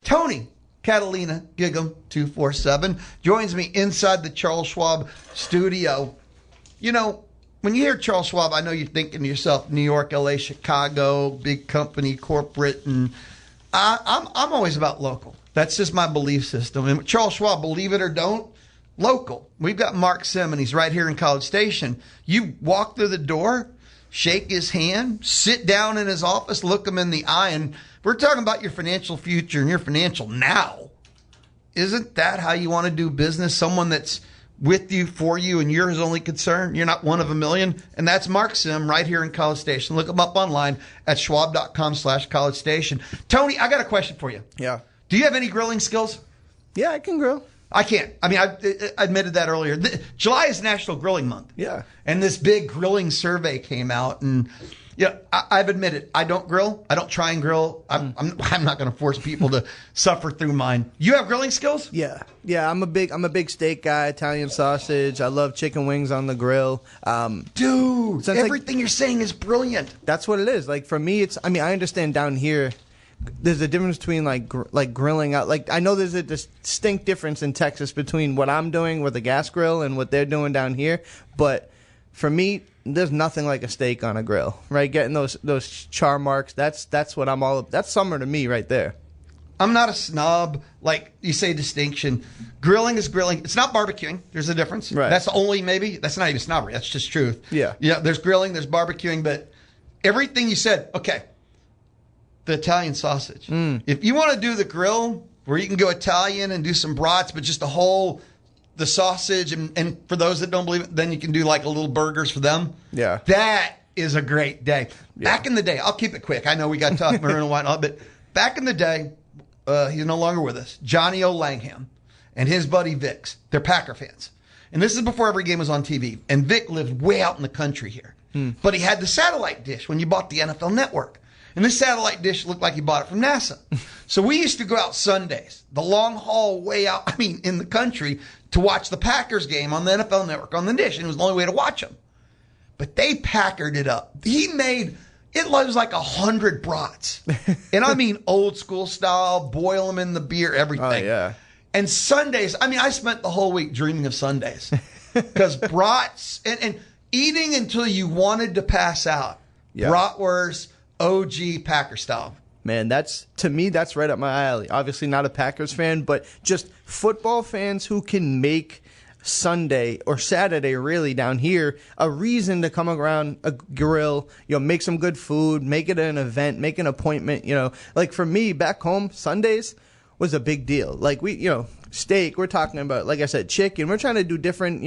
Tony, Catalina, Gig'em 247, joins me inside the Charles Schwab studio. You know, when you hear Charles Schwab, I know you're thinking to yourself, New York, LA, Chicago, big company, corporate, and I'm always about local. That's just my belief system. And Charles Schwab, believe it or don't, local. We've got Mark Sim, and he's right here in College Station. You walk through the door, shake his hand, sit down in his office, look him in the eye, and we're talking about your financial future and your financial now. Isn't that how you want to do business? Someone that's with you, for you, and you're his only concern. You're not one of a million. And that's Mark Sim right here in College Station. Look him up online at schwab.com/College Station. Tony, I got a question for you. Yeah. Do you have any grilling skills? Yeah, I can grill. I can't. I mean, I admitted that earlier. July is National Grilling Month. Yeah. And this big grilling survey came out, and I've admitted I don't grill. I don't try and grill. I'm not going to force people to suffer through mine. You have grilling skills? Yeah. I'm a big steak guy. Italian sausage. I love chicken wings on the grill. Dude, everything you're saying is brilliant. That's what it is. Like for me, I understand down here. There's a difference between like grilling out. Like I know there's a distinct difference in Texas between what I'm doing with a gas grill and what they're doing down here. But for me, there's nothing like a steak on a grill, right? Getting those char marks. That's what I'm all. That's summer to me right there. I'm not a snob. Like you say, distinction. Grilling is grilling. It's not barbecuing. There's a difference. Right. That's only maybe. That's not even snobbery. That's just truth. Yeah. Yeah. There's grilling. There's barbecuing. But everything you said. Okay. The Italian sausage. If you want to do the grill where you can go Italian and do some brats, but just the sausage, and for those that don't believe it, then you can do like a little burgers for them. Yeah. That is a great day. Yeah. Back in the day, I'll keep it quick. I know we got to talk Maroon and whatnot, but back in the day, he's no longer with us. Johnny O. Langham and his buddy Vic's. They're Packer fans. And this is before every game was on TV. And Vic lived way out in the country here. But he had the satellite dish when you bought the NFL Network. And this satellite dish looked like he bought it from NASA. So we used to go out Sundays, the long haul way out, in the country, to watch the Packers game on the NFL Network on the dish. And it was the only way to watch them. But they Packered it up. He made, it was like 100 brats. And I mean old school style, boil them in the beer, everything. Oh, yeah. And Sundays, I spent the whole week dreaming of Sundays. Because brats, and eating until you wanted to pass out. Yeah. Bratwurst, OG Packer style. Man, to me, that's right up my alley. Obviously not a Packers fan, but just football fans who can make Sunday or Saturday really down here a reason to come around a grill, make some good food, make it an event, make an appointment, Like for me back home, Sundays was a big deal. Like we, steak, we're talking about, like I said, chicken. We're trying to do different,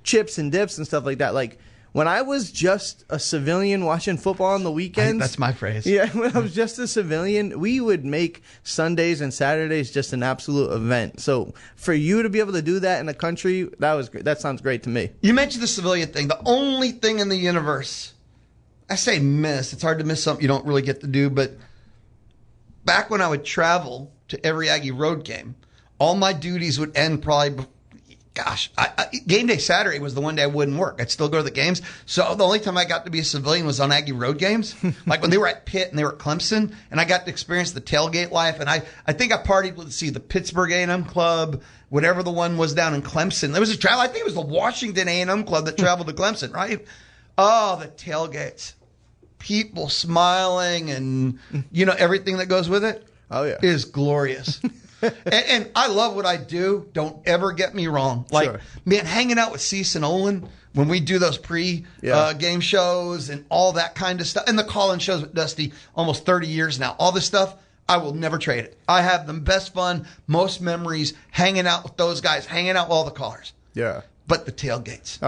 chips and dips and stuff like that. Like when I was just a civilian watching football on the weekends. That's my phrase. Yeah, when I was just a civilian, we would make Sundays and Saturdays just an absolute event. So for you to be able to do that in the country, that sounds great to me. You mentioned the civilian thing. The only thing in the universe, I say miss. It's hard to miss something you don't really get to do. But back when I would travel to every Aggie road game, all my duties would end probably game day Saturday was the one day I wouldn't work. I'd still go to the games. So the only time I got to be a civilian was on Aggie road games. Like when they were at Pitt and they were at Clemson, and I got to experience the tailgate life. And I think I partied with, the Pittsburgh A&M Club, whatever the one was down in Clemson. There was I think it was the Washington A&M Club that traveled to Clemson, right? Oh, the tailgates. People smiling and, everything that goes with it. Oh, yeah. Is glorious. And I love what I do. Don't ever get me wrong. Like, man, hanging out with Cease and Olin when we do those pre-game shows and all that kind of stuff. And the call-in shows with Dusty, almost 30 years now. All this stuff, I will never trade it. I have the best fun, most memories hanging out with those guys, hanging out with all the callers. Yeah. But the tailgates,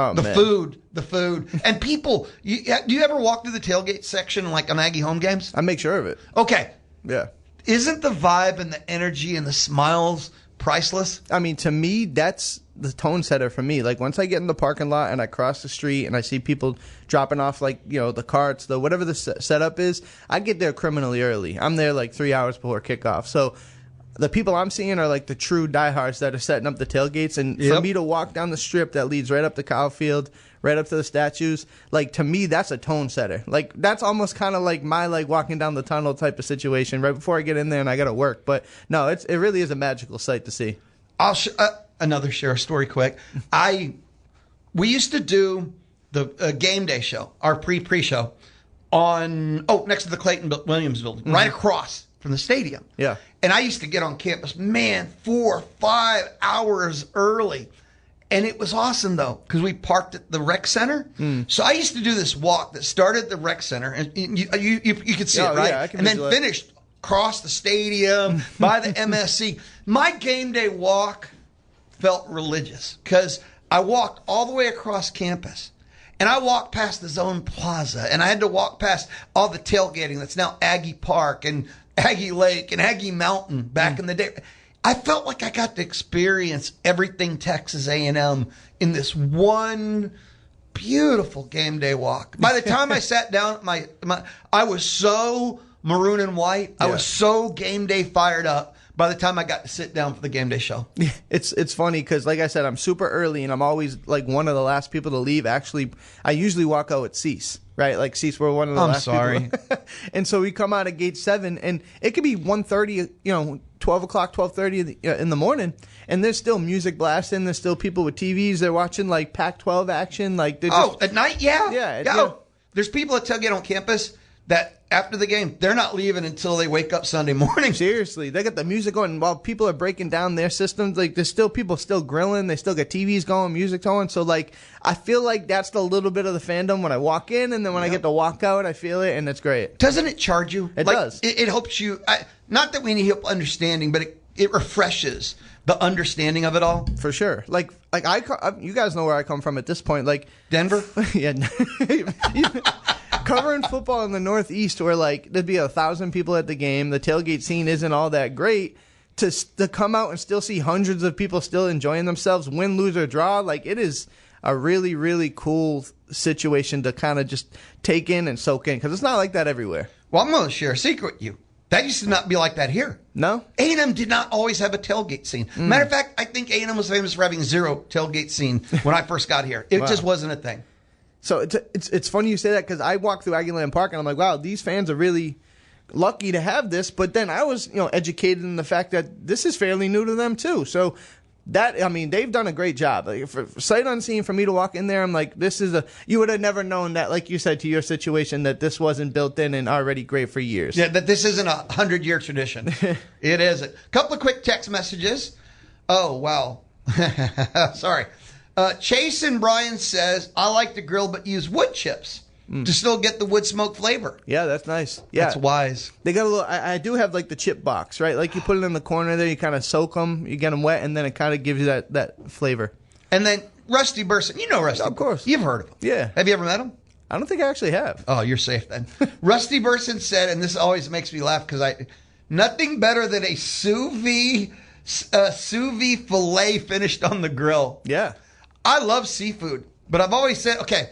the food, and people. Do you ever walk through the tailgate section like on Aggie home games? I make sure of it. Okay. Yeah. Isn't the vibe and the energy and the smiles priceless? To me, that's the tone setter for me. Like once I get in the parking lot and I cross the street and I see people dropping off the carts, whatever the setup is, I get there criminally early. I'm there like 3 hours before kickoff. So the people I'm seeing are like the true diehards that are setting up the tailgates. And for me to walk down the strip that leads right up to Kyle Field, right up to the statues, like, to me, that's a tone setter. Like, that's almost kind of like my, like, walking down the tunnel type of situation right before I get in there and I got to work. But no, it really is a magical sight to see. I'll share a story quick. We used to do the game day show, our pre-show, on next to the Clayton Williams building, right across from the stadium. Yeah. And I used to get on campus, 4 or 5 hours early. And it was awesome, though, because we parked at the rec center. So I used to do this walk that started at the rec center, and you could see it, right? Yeah, and then finished across the stadium by the MSC. My game day walk felt religious because I walked all the way across campus. And I walked past the Zone Plaza, and I had to walk past all the tailgating that's now Aggie Park and Aggie Lake and Aggie Mountain back in the day. I felt like I got to experience everything Texas A&M in this one beautiful game day walk. By the time I sat down, I was so maroon and white. I was so game day fired up by the time I got to sit down for the game day show. It's funny because, like I said, I'm super early, and I'm always like one of the last people to leave. Actually, I usually walk out at Cease. Right, like Cease, we're one of the last people. And so we come out at gate 7, and it could be 1:30, 12 o'clock, 12:30 in the morning, and there's still music blasting. There's still people with TVs. They're watching like Pac-12 action. Like at night, yeah. There's people that tailgate on campus that after the game, they're not leaving until they wake up Sunday morning. Seriously, they got the music going while people are breaking down their systems. Like, there's still people still grilling. They still got TVs going, music going. So, like, I feel like that's the little bit of the fandom when I walk in, and then when I get to walk out, I feel it, and it's great. Doesn't it charge you? It does. It helps you. Not that we need help understanding, but it refreshes the understanding of it all. For sure. Like you guys know where I come from at this point. Like Denver? Yeah. Covering football in the Northeast, where like there'd be 1,000 people at the game, the tailgate scene isn't all that great. To come out and still see hundreds of people still enjoying themselves, win, lose, or draw, like, it is a really, really cool situation to kind of just take in and soak in, because it's not like that everywhere. Well, I'm going to share a secret with you. That used to not be like that here. No? A&M did not always have a tailgate scene. Matter of fact, I think A&M was famous for having zero tailgate scene when I first got here. It just wasn't a thing. So it's funny you say that, because I walk through Aggieland Park and I'm like, wow, these fans are really lucky to have this. But then I was educated in the fact that this is fairly new to them too. So that, I mean, they've done a great job. Like, for sight unseen, for me to walk in there, I'm like, you would have never known that, like you said, to your situation, that this wasn't built in and already great for years. Yeah, that this isn't a 100-year tradition. It isn't. Couple of quick text messages. Oh, wow. Sorry. Chase and Brian says, I like to grill but use wood chips to still get the wood smoke flavor. Yeah, that's nice. Yeah, that's wise. They got a little. I do have like the chip box, right? Like, you put it in the corner there, you kind of soak them, you get them wet, and then it kind of gives you that flavor. And then Rusty Burson, you know Rusty. Of course. You've heard of him. Yeah. Have you ever met him? I don't think I actually have. Oh, you're safe then. Rusty Burson said, and this always makes me laugh because nothing better than a sous vide filet finished on the grill. Yeah. I love seafood, but I've always said, okay,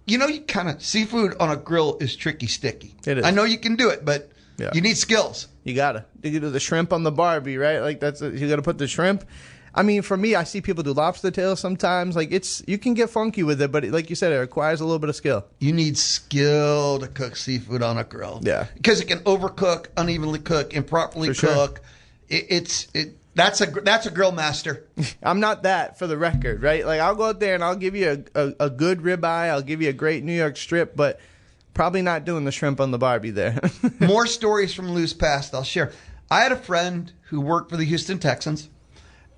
you kind of, seafood on a grill is tricky, sticky. It is. I know you can do it, but you need skills. You gotta. You do the shrimp on the Barbie, right? Like, you gotta put the shrimp. I mean, for me, I see people do lobster tails sometimes. Like, you can get funky with it, but like you said, it requires a little bit of skill. You need skill to cook seafood on a grill. Yeah. Because it can overcook, unevenly cook, improperly cook. Sure. That's a grill master. I'm not that, for the record, right? Like, I'll go out there and I'll give you a good ribeye. I'll give you a great New York strip, but probably not doing the shrimp on the Barbie there. More stories from Lou's past I'll share. I had a friend who worked for the Houston Texans,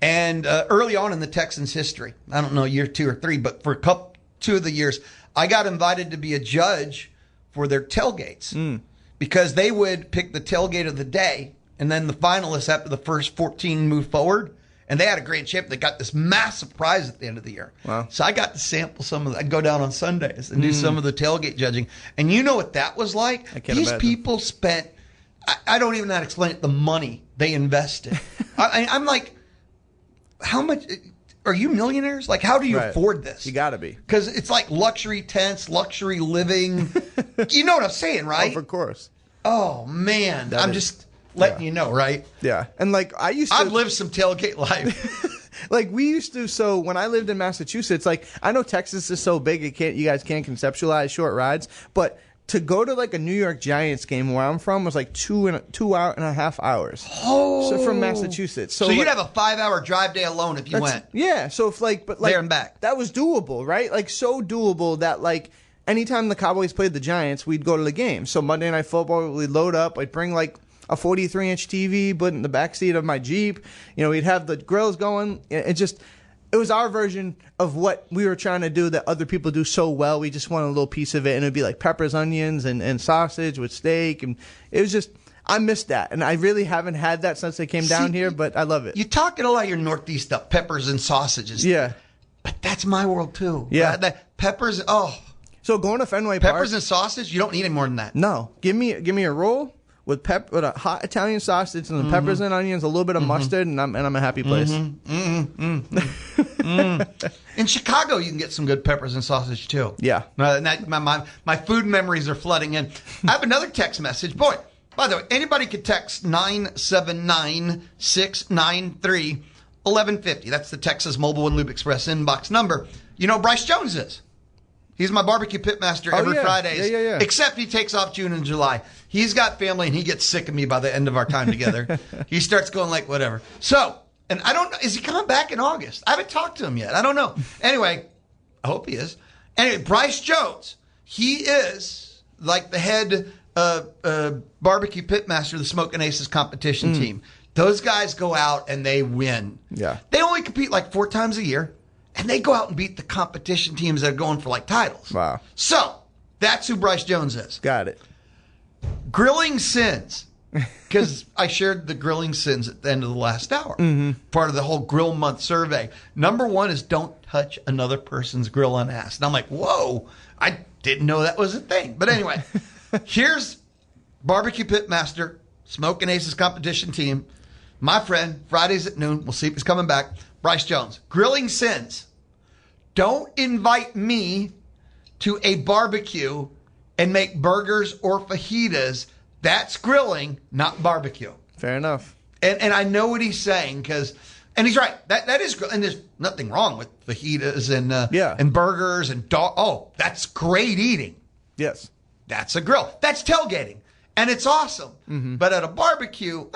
and early on in the Texans' history, I don't know, year 2 or 3, but for two of the years, I got invited to be a judge for their tailgates because they would pick the tailgate of the day. And then the finalists after the first 14 moved forward, and they had a great champ. They got this massive prize at the end of the year. Wow. So I got to sample some of that. I'd go down on Sundays and do some of the tailgate judging. And you know what that was like? I can't These imagine. people spent, I don't even know how to explain it, the money they invested. I'm like, how much, are you millionaires? Like, how do you afford this? You got to be. Because it's like luxury tents, luxury living. You know what I'm saying, right? Oh, of course. Oh, man. letting you know, right? Yeah. And like I've lived some tailgate life. Like we used to, so when I lived in Massachusetts, like I know Texas is so big, you guys can't conceptualize short rides, but to go to like a New York Giants game where I'm from was like 2.5 hours. Oh, so from Massachusetts. So you'd like, have a 5-hour drive day alone if you went. Yeah. So if like, but like there and back, that was doable, right? Like so doable that like anytime the Cowboys played the Giants, we'd go to the game. So Monday Night Football, we'd load up. I'd bring like a 43-inch TV, put in the backseat of my Jeep. You know, we'd have the grills going. It was our version of what we were trying to do that other people do so well. We just wanted a little piece of it, and it'd be like peppers, onions, and sausage with steak. And it was just, I missed that. And I really haven't had that since they came down here, but I love it. You talking a lot of your Northeast stuff, peppers and sausages. Yeah. But that's my world, too. Yeah. Peppers, So going to Fenway Park. Peppers and sausage, you don't need any more than that. No. Give me a roll with a hot Italian sausage and some peppers and onions, a little bit of mustard, and I'm a happy place. In Chicago, you can get some good peppers and sausage too. Yeah. My food memories are flooding in. I have another text message. Boy, by the way, anybody could text 979-693-1150. That's the Texas Mobile and Lube Express inbox number. You know Bryce Jones is. He's my barbecue pitmaster every Fridays. Yeah. Except he takes off June and July. He's got family and he gets sick of me by the end of our time together. He starts going like whatever. So, and I don't know, is he coming back in August? I haven't talked to him yet. I don't know. Anyway, I hope he is. Anyway, Bryce Jones, he is like the head barbecue pitmaster of the Smoking Aces competition team. Those guys go out and they win. Yeah. They only compete like 4 times a year. And they go out and beat the competition teams that are going for like titles. Wow. So that's who Bryce Jones is. Got it. Grilling sins. Because I shared the grilling sins at the end of the last hour. Part of the whole grill month survey. Number 1 is don't touch another person's grill on ass. And I'm like, whoa, I didn't know that was a thing. But anyway, here's barbecue pitmaster, Smoking Aces competition team. My friend, Fridays at noon. We'll see if he's coming back. Bryce Jones. Grilling sins. Don't invite me to a barbecue and make burgers or fajitas. That's grilling, not barbecue. Fair enough. And I know what he's saying and he's right. That is, and there's nothing wrong with fajitas and burgers and that's great eating. Yes. That's a grill. That's tailgating. And it's awesome. But at a barbecue.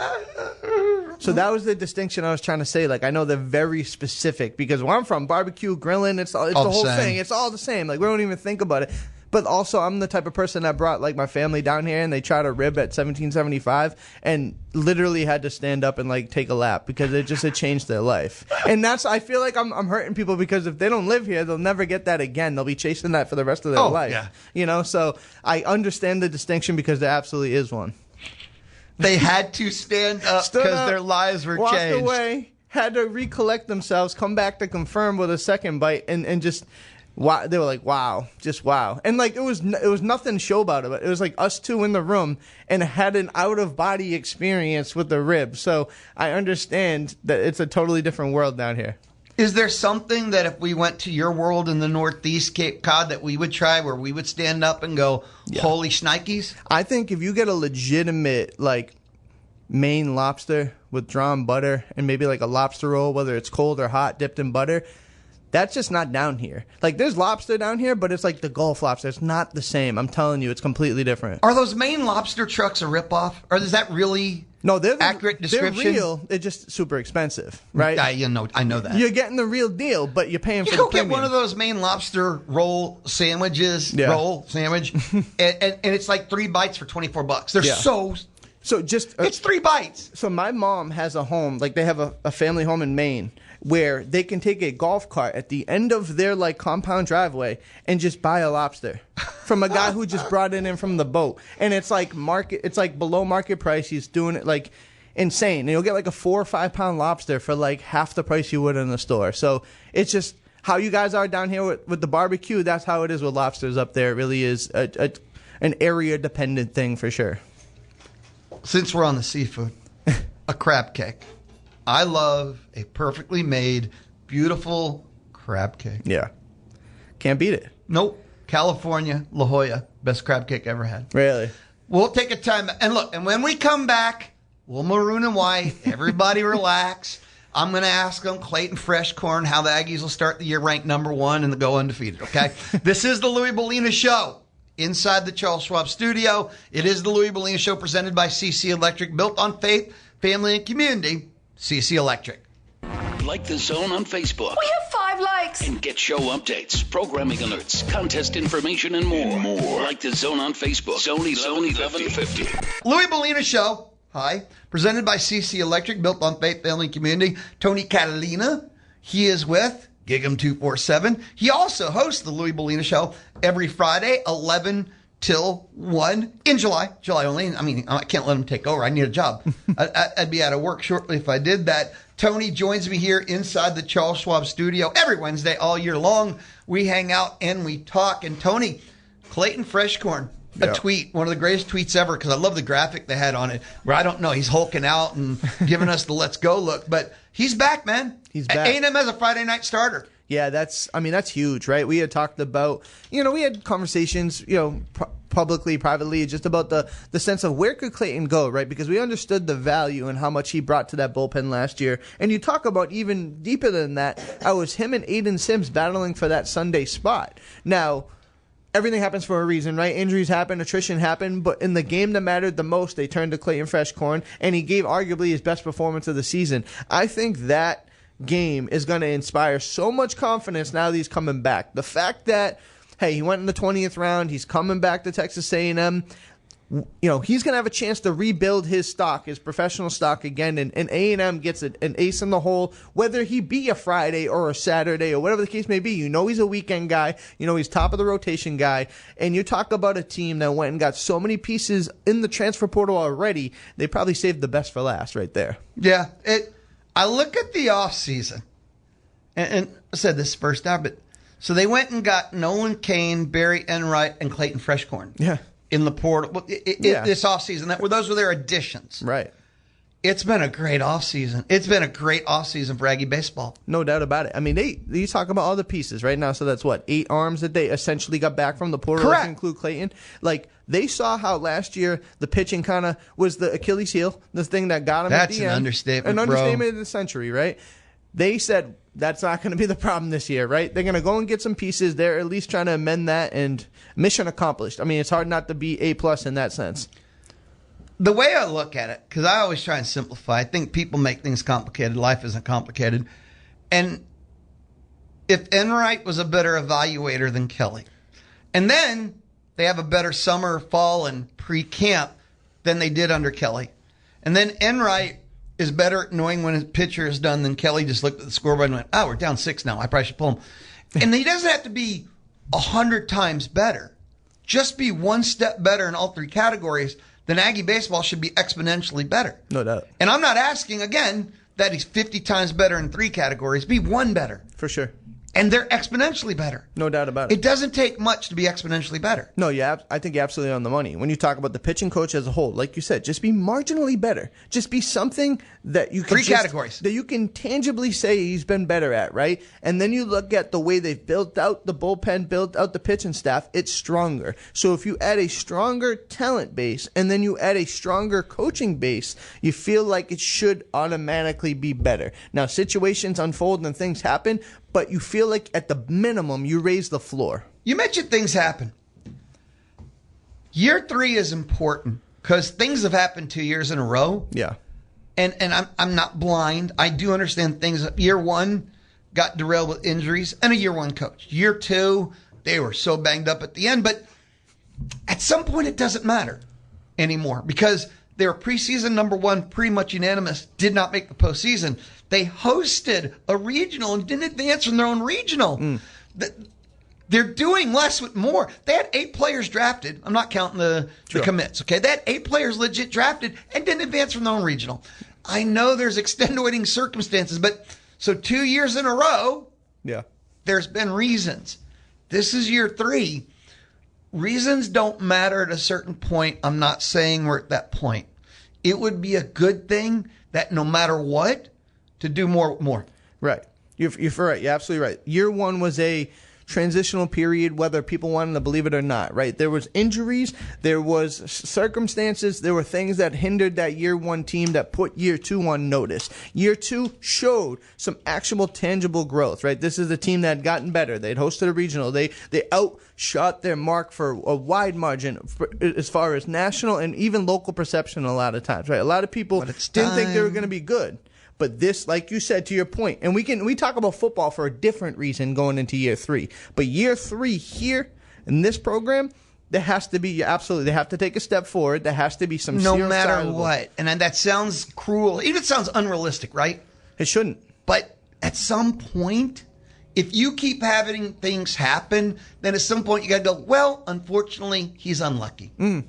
So that was the distinction I was trying to say. Like, I know they're very specific because where I'm from, barbecue, grilling, it's the whole thing. It's all the same. Like, we don't even think about it. But also, I'm the type of person that brought like my family down here and they tried a rib at $17.75 and literally had to stand up and like take a lap because it changed their life. And I feel like I'm hurting people because if they don't live here, they'll never get that again. They'll be chasing that for the rest of their life. Yeah. You know, so I understand the distinction because there absolutely is one. They had to stand up because their lives were walked changed. Walked away, had to recollect themselves, come back to confirm with a second bite, and just. Wow, they were like, wow, just wow. And like it was nothing show about it. It was like us two in the room and had an out-of-body experience with the rib. So I understand that it's a totally different world down here. Is there something that if we went to your world in the Northeast Cape Cod that we would try where we would stand up and go, holy shnikes? I think if you get a legitimate like Maine lobster with drawn butter and maybe like a lobster roll, whether it's cold or hot, dipped in butter, that's just not down here. Like, there's lobster down here, but it's like the Gulf lobster. It's not the same. I'm telling you, it's completely different. Are those Maine lobster trucks a ripoff? Or is that really accurate description? They're real. They're just super expensive, right? I know that. You're getting the real deal, but you're paying for the premium. You premium. go get one of those Maine lobster roll sandwiches, and it's like 3 bites for $24. They're So just it's 3 bites. So my mom has a home, like they have a family home in Maine, where they can take a golf cart at the end of their like compound driveway and just buy a lobster from a guy who just brought it in from the boat, and it's like below market price. He's doing it like insane, and you'll get like a 4 or 5 pound lobster for like half the price you would in the store. So it's just how you guys are down here with the barbecue. That's how it is with lobsters up there. It really is an area dependent thing for sure. Since we're on the seafood, a crab cake. I love a perfectly made, beautiful crab cake. Yeah. Can't beat it. Nope. California, La Jolla, best crab cake ever had. Really? We'll take a time. And look, and when we come back, We'll maroon and white. Everybody relax. I'm going to ask them, Clayton Freshcorn, how the Aggies will start the year ranked number 1 and go undefeated, okay? This is the Louie Bellina Show inside the Charles Schwab studio. It is the Louie Bellina Show presented by CC Electric, built on faith, family, and community. CC Electric. Like the Zone on Facebook. We have 5 likes. And get show updates, programming alerts, contest information, and more. Like the Zone on Facebook. Zone 1150. Louie Bellina Show. Hi. Presented by CC Electric, built on faith, family, and community. Tony Catalina. He is with Gig'em 247. He also hosts the Louie Bellina Show every Friday, 11 till 1 in July. July only. I mean, I can't let him take over. I need a job. I'd be out of work shortly if I did that. Tony joins me here inside the Charles Schwab studio every Wednesday all year long. We hang out and we talk. And Tony, Clayton Freshcorn, a tweet, one of the greatest tweets ever, because I love the graphic they had on it, where I don't know, he's hulking out and giving us the let's go look. But he's back, man. He's back. A&M as a Friday night starter. Yeah, that's huge, right? We had talked about, we had conversations, publicly, privately, just about the sense of where could Clayton go, right? Because we understood the value and how much he brought to that bullpen last year. And you talk about even deeper than that, I was him and Aiden Sims battling for that Sunday spot. Now, everything happens for a reason, right? Injuries happen, attrition happened, but in the game that mattered the most, they turned to Clayton Freshcorn, and he gave arguably his best performance of the season. I think that game is going to inspire so much confidence now that he's coming back. The fact that, hey, he went in the 20th round, he's coming back to Texas A&M, he's going to have a chance to rebuild his stock, his professional stock again, and A&M gets an ace in the hole, whether he be a Friday or a Saturday or whatever the case may be. He's a weekend guy. He's top of the rotation guy. And you talk about a team that went and got so many pieces in the transfer portal already, they probably saved the best for last right there. Yeah, I look at the offseason, and I said this first time, but so they went and got Nolan Cain, Barry Enright, and Clayton Freshcorn. Yeah. In the portal. This offseason, those were their additions. Right. It's been a great offseason. It's been a great offseason for Aggie Baseball. No doubt about it. I mean, you talk about all the pieces right now. So that's 8 arms that they essentially got back from the portal. Correct. To include Clayton. They saw how last year the pitching kind of was the Achilles heel, the thing that got him at the end. That's an understatement, An understatement of the century, right? They said that's not going to be the problem this year, right? They're going to go and get some pieces. They're at least trying to amend that, and mission accomplished. I mean, it's hard not to be A+ in that sense. The way I look at it, because I always try and simplify, I think people make things complicated. Life isn't complicated. And if Enright was a better evaluator than Kelly, and then they have a better summer, fall, and pre-camp than they did under Kelly, and then Enright is better at knowing when his pitcher is done than Kelly just looked at the scoreboard and went, we're down 6 now. I probably should pull him. And he doesn't have to be 100 times better. Just be one step better in all 3 categories, then Aggie Baseball should be exponentially better. No doubt. And I'm not asking, again, that he's 50 times better in 3 categories. Be 1 better. For sure. And they're exponentially better. No doubt about it. It doesn't take much to be exponentially better. No, I think you're absolutely on the money. When you talk about the pitching coach as a whole, like you said, just be marginally better. Just be something that you can 3 categories that you can tangibly say he's been better at, right? And then you look at the way they've built out the bullpen, built out the pitching staff, it's stronger. So if you add a stronger talent base and then you add a stronger coaching base, you feel like it should automatically be better. Now, situations unfold and things happen, but you feel like at the minimum you raise the floor. You mentioned things happen. Year 3 is important because things have happened 2 years in a row. Yeah. And I'm not blind. I do understand things. Year 1 got derailed with injuries and a year 1 coach. Year 2, they were so banged up at the end. But at some point, it doesn't matter anymore because they were preseason number 1, pretty much unanimous, did not make the postseason. They hosted a regional and didn't advance from their own regional. They're doing less with more. They had 8 players drafted. I'm not counting the commits, okay? They had 8 players legit drafted and didn't advance from their own regional. I know there's extenuating circumstances, but so 2 years in a row, there's been reasons. This is year 3. Reasons don't matter at a certain point. I'm not saying we're at that point. It would be a good thing that no matter what, to do more. Right. You're right. You're absolutely right. Year 1 was a transitional period, whether people wanted to believe it or not, right? There was injuries, there was circumstances, there were things that hindered that year one team that put year two on notice. Year two showed some actual tangible growth, right? This is a team that had gotten better. They'd hosted a regional. They outshot their mark for a wide margin as far as national and even local perception a lot of times, right? A lot of people didn't think they were going to be good. But this, like you said, to your point, and we talk about football for a different reason going into year three. But year three here in this program, there has to be, absolutely, they have to take a step forward. There has to be some no matter what. And that sounds cruel. Even it sounds unrealistic, right? It shouldn't. But at some point, if you keep having things happen, then at some point you got to go, well, unfortunately, he's unlucky. You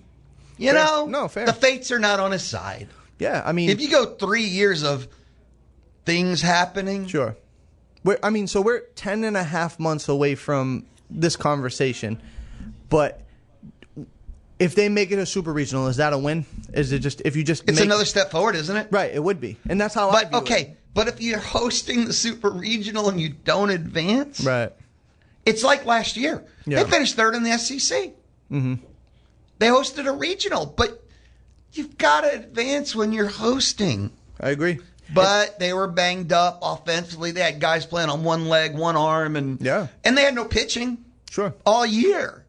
fair. know? No, fair. The fates are not on his side. Yeah, I mean, if you go 3 years of things happening. Sure. We're 10 and a half months away from this conversation. But if they make it a super regional, is that a win? Is it just, if you just It's another step forward, isn't it? Right, it would be. And that's how I view it. But if you're hosting the super regional and you don't advance. Right. It's like last year. Yeah. They finished third in the SEC. Mm-hmm. They hosted a regional, but you've got to advance when you're hosting. I agree. But they were banged up offensively. They had guys playing on one leg, one arm, and they had no pitching. Sure. All year.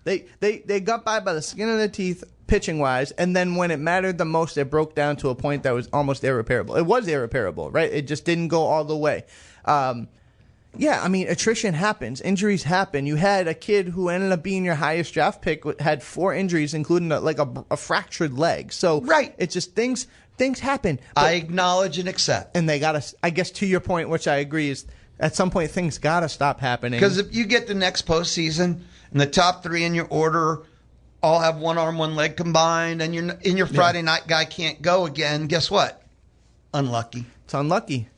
They got by the skin of their teeth pitching wise, and then when it mattered the most, it broke down to a point that was almost irreparable. It was irreparable, right? It just didn't go all the way. Yeah, I mean, attrition happens. Injuries happen. You had a kid who ended up being your highest draft pick, had 4 injuries, including a fractured leg. So it's just things happen. I acknowledge and accept. And they got to, I guess to your point, which I agree, is at some point things got to stop happening. Because if you get the next postseason and the top 3 in your order all have one arm, one leg combined, and your Friday night guy can't go again, guess what? Unlucky. It's unlucky.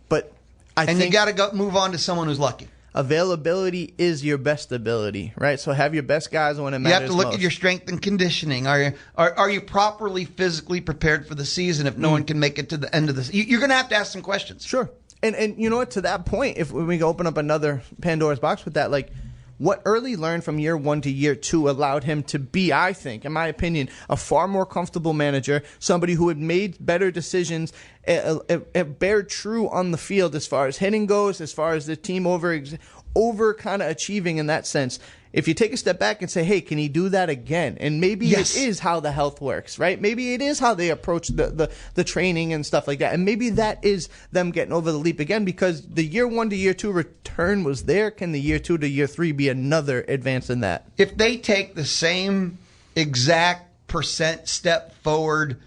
But I think you got to go move on to someone who's lucky. Availability is your best ability, right? So have your best guys when it matters. You have to look most. at your strength and conditioning. Are you properly physically prepared for the season if no one can make it to the end of the season? You're going to have to ask some questions. Sure. And you know what? To that point, if we open up another Pandora's box with that, like what Early learned from year 1 to year 2 allowed him to be, I think, in my opinion, a far more comfortable manager, somebody who had made better decisions, bear true on the field as far as hitting goes, as far as the team over kind of achieving in that sense. If you take a step back and say, hey, can he do that again? And maybe it is how the health works, right? Maybe it is how they approach the training and stuff like that. And maybe that is them getting over the leap again, because the year 1 to year 2 return was there. Can the year 2 to year 3 be another advance in that? If they take the same exact percent step forward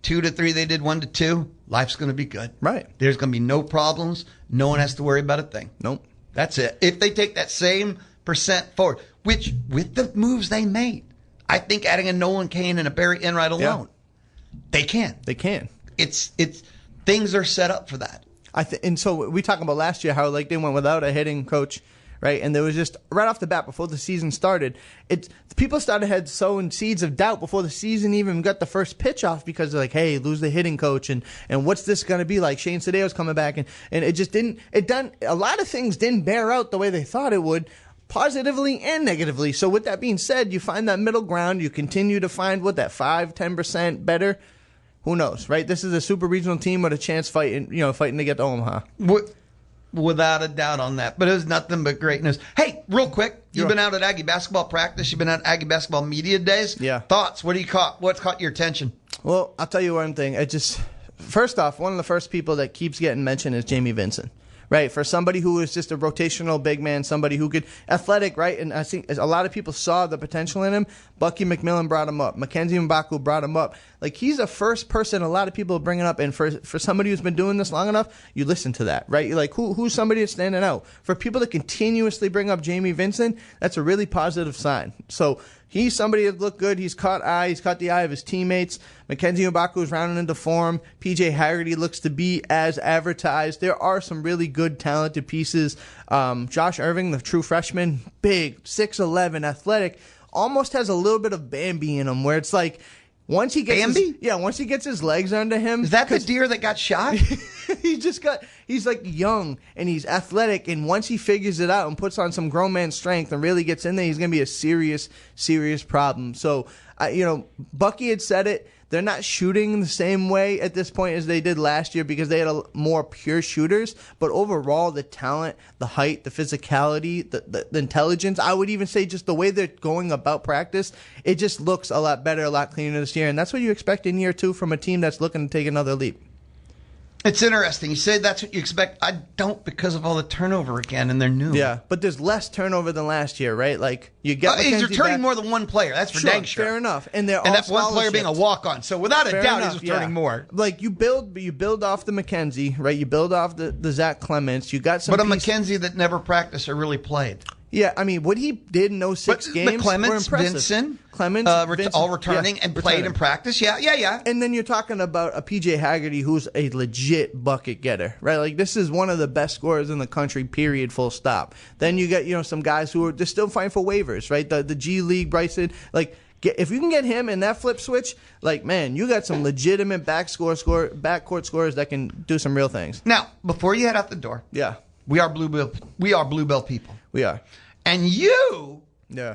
2 to 3 they did 1 to 2, life's going to be good. Right. There's going to be no problems. No one has to worry about a thing. Nope. That's it. If they take that same percent forward, which with the moves they made, I think adding a Nolan Cain and a Barry Enright alone, they can. They can. It's things are set up for that. And so we talked about last year how like they went without a hitting coach, right? And there was just right off the bat before the season started, people started sowing seeds of doubt before the season even got the first pitch off, because they're like, hey, lose the hitting coach, and what's this going to be like? Shane Sadeo's coming back, and it just didn't. A lot of things didn't bear out the way they thought it would, positively and negatively. So with that being said, you find that middle ground. You continue to find that 5-10% better. Who knows, right? This is a super regional team with a chance fighting to get to Omaha. Without a doubt on that. But it was nothing but great news. Hey, real quick, you've been out at Aggie Basketball practice. You've been out at Aggie Basketball Media Days. Yeah. Thoughts? What's caught your attention? Well, I'll tell you one thing. First off, one of the first people that keeps getting mentioned is Jamie Vincent. Right, for somebody who is just a rotational big man, somebody who could athletic, right? And I think a lot of people saw the potential in him. Bucky McMillan brought him up. Mackenzie Mbaku brought him up. Like, he's a first person a lot of people are bringing up. And for somebody who's been doing this long enough, you listen to that, right? You're like, who's somebody that's standing out? For people to continuously bring up Jamie Vincent, that's a really positive sign. So he's somebody that looked good. He's caught the eye of his teammates. Mackenzie Mbaku is rounding into form. PJ Haggerty looks to be as advertised. There are some really good, talented pieces. Josh Irving, the true freshman, big, 6'11", athletic, almost has a little bit of Bambi in him, where it's like, once he gets his legs under him. Is that the deer that got shot? he's like young and he's athletic, and once he figures it out and puts on some grown man strength and really gets in there, he's going to be a serious problem. So, Bucky had said it. They're not shooting the same way at this point as they did last year because they had more pure shooters. But overall, the talent, the height, the physicality, the intelligence, I would even say just the way they're going about practice, it just looks a lot better, a lot cleaner this year. And that's what you expect in year two from a team that's looking to take another leap. It's interesting. You say that's what you expect. I don't, because of all the turnover again, and they're new. Yeah, but there's less turnover than last year, right? Like you get he's returning more than one player. That's for dang sure. Fair enough. And they're all that one player being a walk-on. So without a doubt, he's returning more. Like you build off the McKenzie, right? You build off the Zach Clements. You got some, but a McKenzie that never practiced or really played. Yeah, I mean, what he did in those 6 games Clements, were impressive. Vincent, Vincent, all returning and played in practice. Yeah. And then you're talking about a PJ Haggerty who's a legit bucket getter, right? Like, this is one of the best scorers in the country, period, full stop. Then you got, some guys who are still fighting for waivers, right? The G League, Bryson, like, if you can get him in that flip switch, like, man, you got some legitimate backcourt scorers that can do some real things. Now, before you head out the door, we are Bluebell people. We are. And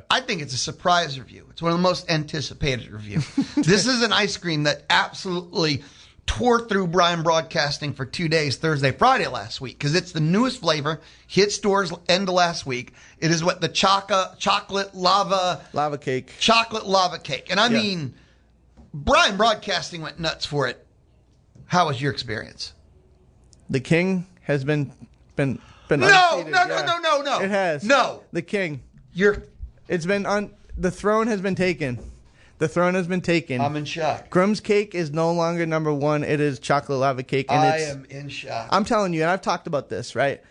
I think it's a surprise review. It's one of the most anticipated reviews. This is an ice cream that absolutely tore through Brian Broadcasting for 2 days, Thursday, Friday last week, because it's the newest flavor, hit stores end of last week. It is what the chocolate lava cake. Chocolate lava cake. And I mean, Brian Broadcasting went nuts for it. How was your experience? The King has been No. It has. No. The King. It's been on. The throne has been taken. The throne has been taken. I'm in shock. Grimm's cake is no longer number one. It is chocolate lava cake. And I am in shock. I'm telling you, and I've talked about this, right?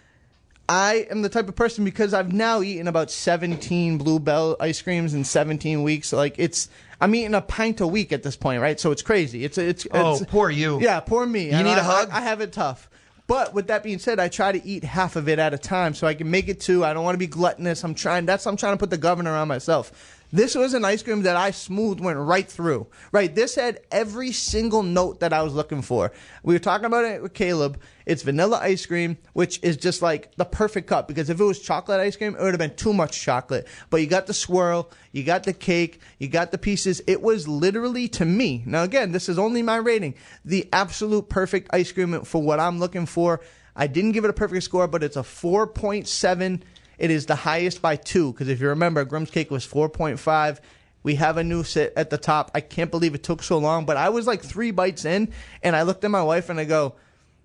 I am the type of person, because I've now eaten about 17 Bluebell ice creams in 17 weeks. Like, I'm eating a pint a week at this point, right? So it's crazy. It's poor you. Yeah, poor me. You need a hug? I have it tough. But with that being said, I try to eat half of it at a time so I can make it two. I don't want to be gluttonous. I'm trying to put the governor on myself. This was an ice cream that I went right through. Right, this had every single note that I was looking for. We were talking about it with Caleb. It's vanilla ice cream, which is just like the perfect cup, because if it was chocolate ice cream, it would have been too much chocolate. But you got the swirl, you got the cake, you got the pieces. It was literally, to me, now again, this is only my rating, the absolute perfect ice cream for what I'm looking for. I didn't give it a perfect score, but it's a 4.7. It is the highest by 2, because if you remember, Grimm's cake was 4.5. We have a new sit at the top. I can't believe it took so long, but I was like 3 bites in, and I looked at my wife and I go,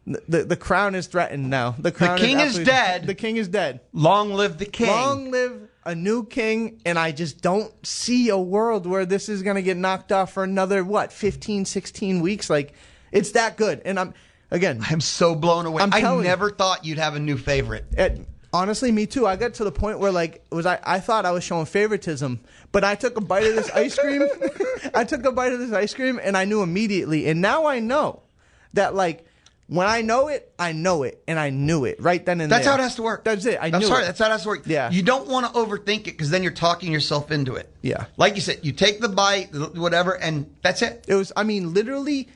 the crown is threatened now. The king is dead. The king is dead. Long live the king. Long live a new king, and I just don't see a world where this is going to get knocked off for another, 15, 16 weeks. Like, it's that good. And I'm so blown away. I never thought you'd have a new favorite. Honestly, me too. I got to the point where I thought I was showing favoritism, but I took a bite of this ice cream. And I knew immediately. And now I know that, like, when I know it, and I knew it right then and there. That's how it has to work. That's it. That's how it has to work. Yeah. You don't want to overthink it, because then you're talking yourself into it. Yeah. Like you said, you take the bite, whatever, and that's it. It was, literally,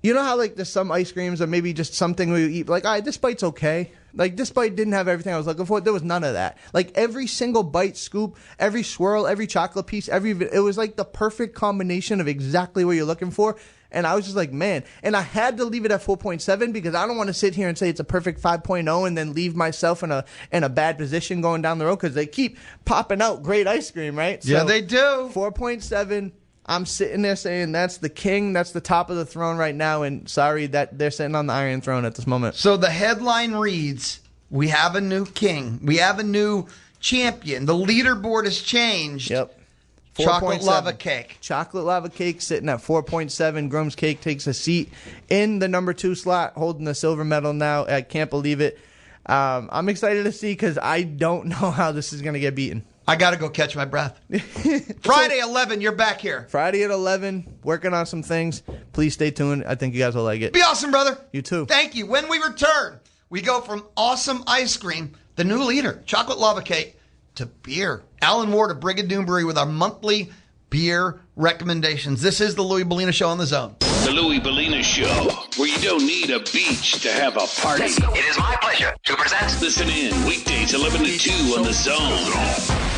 you know how, like, there's some ice creams or maybe just something where you eat, like, all right, this bite's okay. Like, this bite didn't have everything I was looking for. There was none of that. Like, every single bite, scoop, every swirl, every chocolate piece, it was like the perfect combination of exactly what you're looking for. And I was just like, man. And I had to leave it at 4.7 because I don't want to sit here and say it's a perfect 5.0 and then leave myself in a bad position going down the road, because they keep popping out great ice cream, right? Yeah, they do. 4.7. I'm sitting there saying that's the king, that's the top of the throne right now, and sorry that they're sitting on the Iron Throne at this moment. So the headline reads, we have a new king. We have a new champion. The leaderboard has changed. Yep. Chocolate lava cake. Chocolate lava cake sitting at 4.7. Grimm's cake takes a seat in the number 2 slot, holding the silver medal now. I can't believe it. I'm excited to see, because I don't know how this is going to get beaten. I got to go catch my breath. Friday 11, you're back here. Friday at 11, working on some things. Please stay tuned. I think you guys will like it. Be awesome, brother. You too. Thank you. When we return, we go from awesome ice cream, the new leader, chocolate lava cake, to beer. Alan Ward of Brigadoon Brewery with our monthly beer recommendations. This is the Louie Bellina Show on the Zone. The Louie Bellina Show, where you don't need a beach to have a party. It is my pleasure to present. Listen in weekdays 11 to 2 on The Zone.